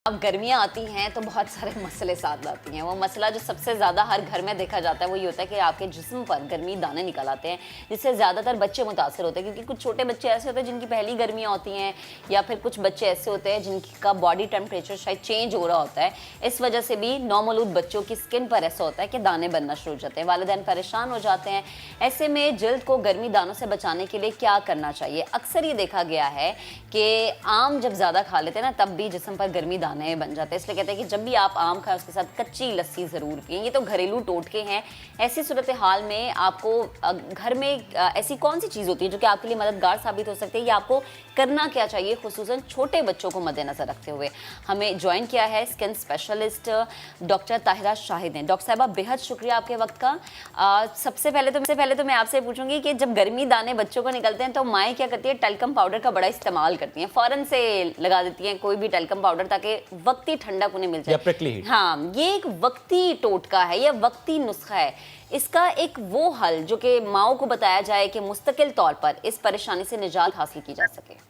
अब गर्मियाँ आती हैं तो बहुत सारे मसले साथ लाती हैं। वो मसला जो सबसे ज़्यादा हर घर में देखा जाता है वो ये होता है कि आपके जिस्म पर गर्मी दाने निकल आते हैं, जिससे ज़्यादातर बच्चे मुतासर होते हैं, क्योंकि कुछ छोटे बच्चे ऐसे होते हैं जिनकी पहली गर्मियाँ होती हैं, या फिर कुछ बच्चे ऐसे होते हैं जिनका बॉडी टेम्परेचर शायद चेंज हो रहा होता है। इस वजह से भी नौमौलूद बच्चों की स्किन पर ऐसा होता है कि दाने बनना शुरू हो जाते हैं, वालिदैन परेशान हो जाते हैं। ऐसे में जल्द को गर्मी दानों से बचाने के लिए क्या करना चाहिए? अक्सर ये देखा गया है कि आम जब ज़्यादा खा लेते हैं ना, तब भी जिस्म पर गर्मी दाने बन जाते हैं। इसलिए कहते हैं कि जब भी आप आम खाएं उसके साथ कच्ची लस्सी ज़रूर पिएं। ये तो घरेलू टोटके हैं। ऐसी सूरत हाल में आपको घर में ऐसी कौन सी चीज़ होती है जो कि आपके लिए मददगार साबित हो सकती है, या आपको करना क्या चाहिए, खुसूसन छोटे बच्चों को मद्देनजर रखते हुए? हमें ज्वाइन किया है skin specialist doctor Tahira Shahid ने। डॉक्टर साहिबा, बेहद शुक्रिया आपके वक्त का। सबसे पहले तो मैं आपसे पूछूंगी कि जब गर्मी दाने बच्चों को निकलते हैं तो माएँ क्या करती है? टैल्कम पाउडर का बड़ा इस्तेमाल करती हैं, फ़ौरन से लगा देती हैं कोई भी टैल्कम पाउडर, ताकि वक्ती ठंडक उन्हें मिल जाए। हाँ, ये एक वक्ती टोटका है, ये वक्ती नुस्खा है। इसका एक वो हल जो कि माओ को बताया जाए कि मुस्तकिल तौर पर इस परेशानी से निजात हासिल की जा सके।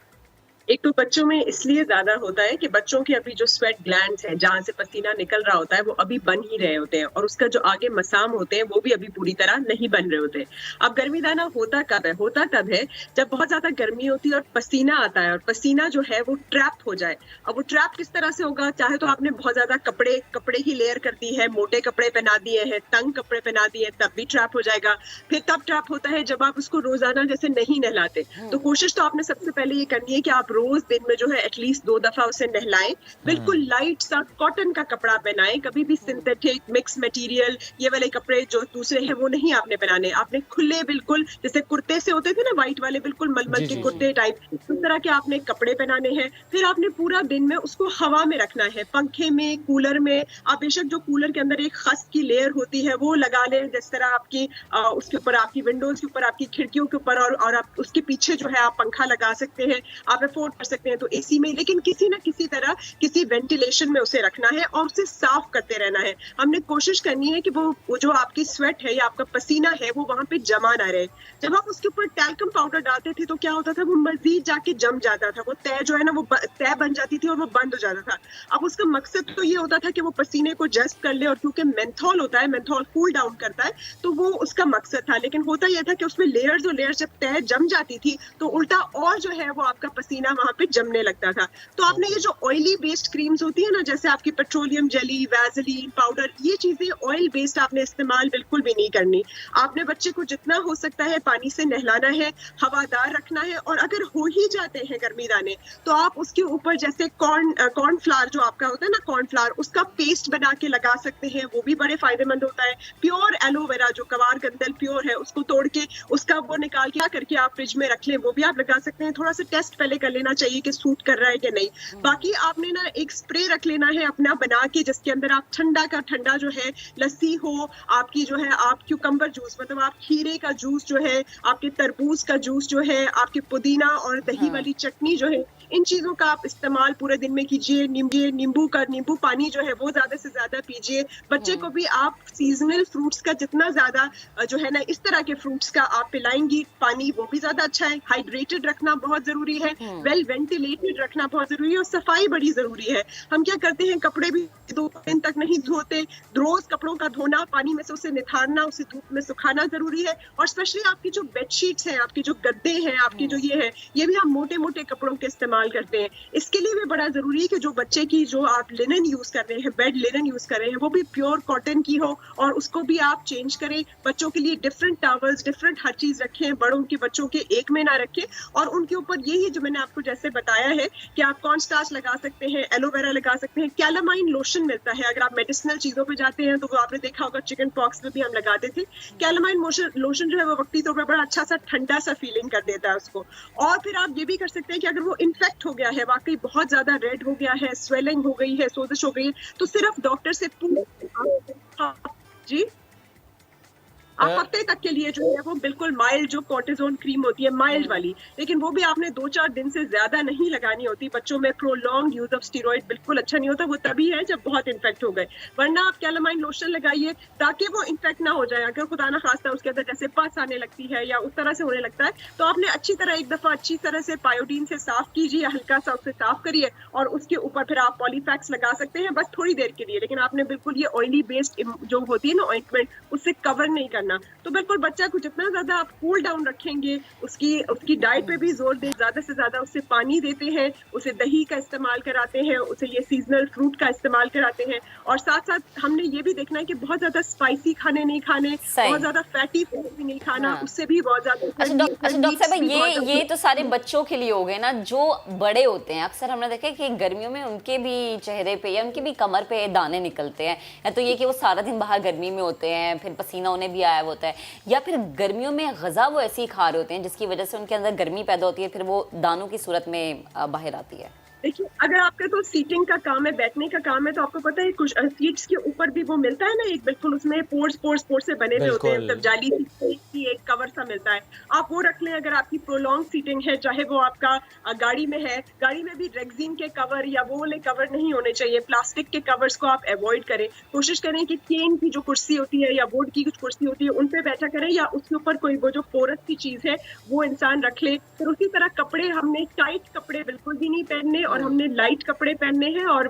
एक तो बच्चों में इसलिए ज्यादा होता है कि बच्चों के अभी जो स्वेट ग्लैंड्स हैं, जहां से पसीना निकल रहा होता है, वो अभी बन ही रहे होते हैं, और उसका जो आगे मसाम होते हैं वो भी अभी पूरी तरह नहीं बन रहे होते। अब गर्मी दाना होता कब है? होता तब है जब बहुत ज्यादा गर्मी होती है और पसीना आता है, और पसीना जो है वो ट्रैप हो जाए। अब वो ट्रैप किस तरह से होगा? चाहे तो आपने बहुत ज्यादा कपड़े ही लेयर कर दी है, मोटे कपड़े पहना दिए हैं, तंग कपड़े पहना दिए हैं, तब भी ट्रैप हो जाएगा। फिर तब ट्रैप होता है जब आप उसको रोजाना जैसे नहीं नहलाते। तो कोशिश तो आपने सबसे पहले ये करनी है कि आप रोज दिन में जो है एटलीस्ट 2 दफा उसे नहलाएं। बिल्कुल लाइट सा कॉटन का कपड़ा पहनाएं, कभी भी सिंथेटिक मिक्स मटेरियल ये वाले कपड़े जो दूसरे हैं वो नहीं आपने पहनाने। आपने खुले बिल्कुल जैसे कुर्ते से होते थे ना, व्हाइट वाले, बिल्कुल मलमल के कुर्ते टाइप, उस तरह के आपने कपड़े पहनाने हैं। फिर आपने पूरा दिन में उसको हवा में रखना है, पंखे में, कूलर में। आप बेशक जो कूलर के अंदर एक खस की लेयर होती है वो लगा लें, जिस तरह आपकी उसके ऊपर, आपकी विंडोज के ऊपर, आपकी खिड़कियों के ऊपर, और आप उसके पीछे जो है आप पंखा लगा सकते हैं। आप अफोर्ड कर सकते हैं तो एसी में, लेकिन किसी ना किसी तरह किसी वेंटिलेशन में उसे रखना है और उसे साफ करते रहना है। हमने कोशिश करनी है कि वो जो आपकी स्वेट है या आपका पसीना है वो वहां पे जमा ना रहे। जब आप उसके ऊपर टैल्कम पाउडर डालते थे तो क्या होता था? वो मजीद जाके जम जाता था, वो तय जो है ना वो तय बन जाती थी और वो बंद हो जाता था। अब उसका मकसद तो ये होता था कि वो पसीने को जज्ब कर ले, और क्योंकि मेंथॉल होता है, मेंथॉल कूल डाउन करता है, तो वो उसका मकसद था। लेकिन होता यह था कि उसमें लेयर्स और लेयर्स जब तय जम जाती थी तो उल्टा और जो है वो आपका पसीना वहां पे जमने लगता था। तो आपने ये जो ऑयली बेस्ड क्रीम्स होती है ना, जैसे आपकी पेट्रोलियम जेली, वैसलीन पाउडर, ये चीजें ऑयल बेस्ड आपने इस्तेमाल बिल्कुल भी नहीं करनी। आपने बच्चे को जितना हो सकता है पानी से नहलाना है, हवादार रखना है, और अगर हो ही जाते हैं गर्मी दाने तो आप उसके ऊपर जैसे कॉर्न फ्लावर जो आपका होता है ना, कॉर्न फ्लावर, उसका पेस्ट बना के लगा सकते हैं, वो भी बड़े फायदेमंद होता है। प्योर एलोवेरा जो कवार गंदल प्योर है, उसको तोड़ के उसका वो निकाल के करके आप फ्रिज में रख लें, वो भी आप लगा सकते हैं। थोड़ा सा टेस्ट पहले कर लेना चाहिए कि सूट कर रहा है कि नहीं। बाकी आपने ना एक स्प्रे रख लेना है अपना बना के, जिसके अंदर आप ठंडा का ठंडा जो है लस्सी हो, आपकी जो है आप क्यूकम्बर जूस, मतलब आप खीरे का जूस जो है, आपके तरबूज का जूस जो है, आपके पुदीना और दही वाली चटनी जो है, इन चीजों का आप इस्तेमाल पूरे दिन में कीजिए। नींबू पानी जो है वो ज्यादा से ज्यादा पीजिए। बच्चे को भी आप सीजनल फ्रूट्स का जितना ज्यादा जो है ना, इस तरह के फ्रूट्स का आप पिलाएंगी पानी, वो भी ज्यादा अच्छा है। हाइड्रेटेड रखना बहुत जरूरी है, वेल वेंटिलेटेड रखना बहुत जरूरी है, और सफाई बड़ी जरूरी है। हम क्या करते हैं, कपड़े भी 2 दिन तक नहीं धोते। रोज कपड़ों का धोना, पानी में से उसे निथारना, उसे धूप में सुखाना जरूरी है। और स्पेशली आपकी जो बेडशीट्स हैं, आपके जो गद्दे हैं, आपके जो ये है, ये भी हम मोटे मोटे कपड़ों के इस्तेमाल करते हैं। इसके लिए भी बड़ा जरूरी है कि जो बच्चे की जो आप लिनन यूज कर रहे हैं, बेड लिनन यूज कर रहे हैं, वो भी प्योर कॉटन की हो, और उसको भी आप चेंज करें। बच्चों के लिए डिफरेंट टॉवल्स, डिफरेंट हर चीज रखें, बड़ों के बच्चों के एक में ना रखें। और उनके ऊपर यही जो मैंने आपको जैसे बताया है कि आप कॉर्न स्टार्च लगा सकते हैं, एलोवेरा लगा सकते हैं, कैलामाइन लोशन मिलता है। अगर आप मेडिसिनल चीजों पे जाते हैं तो वो आपने देखा होगा, चिकन पॉक्स में भी हम लगाते थे। कैलामाइन लोशन जो है वो वक्ती तौर पर बड़ा अच्छा सा ठंडा सा फीलिंग कर देता है उसको। और फिर आप ये भी कर सकते हैं कि अगर वो इन्फेक्ट हो गया है, वाकई बहुत ज्यादा रेड हो गया है, स्वेलिंग हो गई है, सोजिश हो गई है, तो सिर्फ डॉक्टर से पूछ जी आप हफ्ते तक के लिए जो है वो बिल्कुल माइल्ड जो कॉर्टिजोन क्रीम होती है माइल्ड वाली, लेकिन वो भी आपने 2-4 दिन से ज्यादा नहीं लगानी होती। बच्चों में प्रोलॉन्ग यूज ऑफ स्टीरॉइड बिल्कुल अच्छा नहीं होता, वो तभी है जब बहुत इन्फेक्ट हो गए। वरना आप कैलामाइन लोशन लगाइए ताकि वो इन्फेक्ट ना हो जाए। अगर खुदा ना खास्ता उसके अंदर जैसे पस आने लगती है या उस तरह से होने लगता है, तो आपने अच्छी तरह एक दफा अच्छी तरह से पायोडीन से साफ कीजिए, हल्का सा उससे साफ करिए और उसके ऊपर फिर आप पॉलीफैक्स लगा सकते हैं, बस थोड़ी देर के लिए। लेकिन आपने बिल्कुल ये ऑयली बेस्ड जो होती है ना ऑइंटमेंट, उससे कवर नहीं करना। तो बिल्कुल बच्चा को जितना ज्यादा आप कूल डाउन रखेंगे, उसकी डाइट पे भी जोर दे, ज्यादा से ज्यादा उसे पानी देते हैं, उसे दही का इस्तेमाल कराते हैं, उसे ये सीजनल फ्रूट का इस्तेमाल कराते हैं। और साथ साथ हमने ये भी देखना है कि बहुत ज्यादा स्पाइसी खाने नहीं खाने, बहुत ज्यादा फैटी फूड भी नहीं खाना, उससे भी बहुत ज्यादा। अच्छा डॉक्टर साहब, ये तो सारे बच्चों के लिए हो गए ना। जो बड़े होते हैं, अक्सर हमने देखा है कि गर्मियों में उनके भी चेहरे पे या उनकी भी कमर पे दाने निकलते हैं, या तो ये कि वो सारा दिन बाहर गर्मी में होते हैं, फिर पसीना उन्हें भी आया होता है, या फिर गर्मियों में गज़ा वो ऐसी खा रहे होते हैं जिसकी वजह से उनके अंदर गर्मी पैदा होती है, फिर वो दानों की सूरत में बाहर आती है। देखिए, अगर आपका तो सीटिंग का काम है, बैठने का काम है, तो आपको पता है कुछ सीट्स के ऊपर भी वो मिलता है ना, एक बिल्कुल उसमें पोर्स से बने हुए होते हैं, मतलब जाली की एक कवर सा मिलता है, आप वो रख लें। अगर आपकी प्रोलॉन्ग सीटिंग है, चाहे वो आपका गाड़ी में है, गाड़ी में भी रेक्सिन के कवर या वो वाले कवर नहीं होने चाहिए, प्लास्टिक के कवर्स को आप अवॉइड करें। कोशिश करें कि चेन की जो कुर्सी होती है या वुड की कुछ कुर्सी होती है उन पे बैठा करें, या उसके ऊपर कोई वो जो पोरस की चीज है वो इंसान रख ले। फिर उसी तरह कपड़े, हमने टाइट कपड़े बिल्कुल भी नहीं पहनने और हमने लाइट कपड़े पहनने हैं। और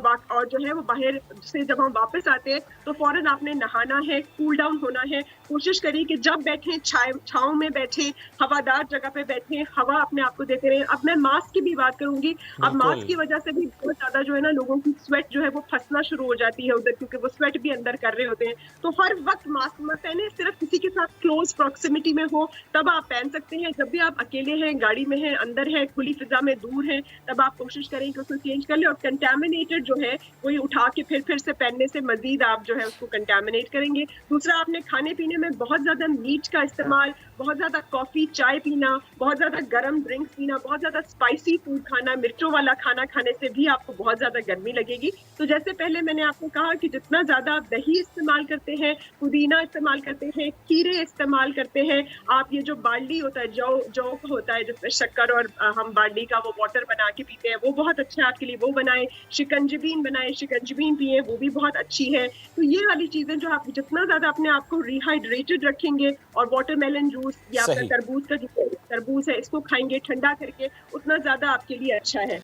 जो है वो बाहर से जब हम वापस आते हैं तो फौरन आपने नहाना है, कूल डाउन होना है। कोशिश करिए कि जब बैठे छांव में बैठे, हवादार जगह पे बैठे, हवा अपने आप को देते रहे। अब मैं मास्क की भी बात करूंगी। अब मास्क की वजह से भी बहुत ज्यादा जो है ना लोगों की स्वेट जो है वो फंसना शुरू हो जाती है उधर, क्योंकि वो स्वेट भी अंदर कर रहे होते हैं। तो हर वक्त मास्क मत पहने, सिर्फ किसी के साथ क्लोज प्रॉक्सिमिटी में हो तब आप पहन सकते हैं। जब भी आप अकेले हैं, गाड़ी में हैं, अंदर है, खुली फिजा में दूर है, तब आप कोशिश करें कि उसको चेंज कर ले। और कंटेमिनेटेड जो है वही उठा के फिर से पहनने से मजीद आप जो है उसको कंटेमिनेट करेंगे। दूसरा, आपने खाने पीने में बहुत ज्यादा मीट का इस्तेमाल, बहुत ज्यादा कॉफी चाय पीना, बहुत ज्यादा गर्म ड्रिंक्स पीना, बहुत ज्यादा स्पाइसी फूड खाना, मिर्चों वाला खाना खाने से भी आपको बहुत ज्यादा गर्मी लगेगी। तो जैसे पहले मैंने आपको कहा कि जितना ज्यादा आप दही इस्तेमाल करते हैं, पुदीना इस्तेमाल करते हैं, खीरे इस्तेमाल करते हैं, आप ये जो बार्ली होता है, जौ होता है जिसमें शक्कर और हम बार्ली का वो वाटर बना के पीते हैं, वो बहुत अच्छा है आपके लिए, वो बनाए। शिकंजबीन बनाए, शिकंजबीन पिए, वो भी बहुत अच्छी है। तो ये वाली चीजें जो आप जितना ज्यादा अपने आप को रिहाइड्रेटेड रखेंगे और वाटरमेलन जूस या अपना तरबूज का जो तरबूज है इसको खाएंगे ठंडा करके, उतना ज्यादा आपके लिए अच्छा है।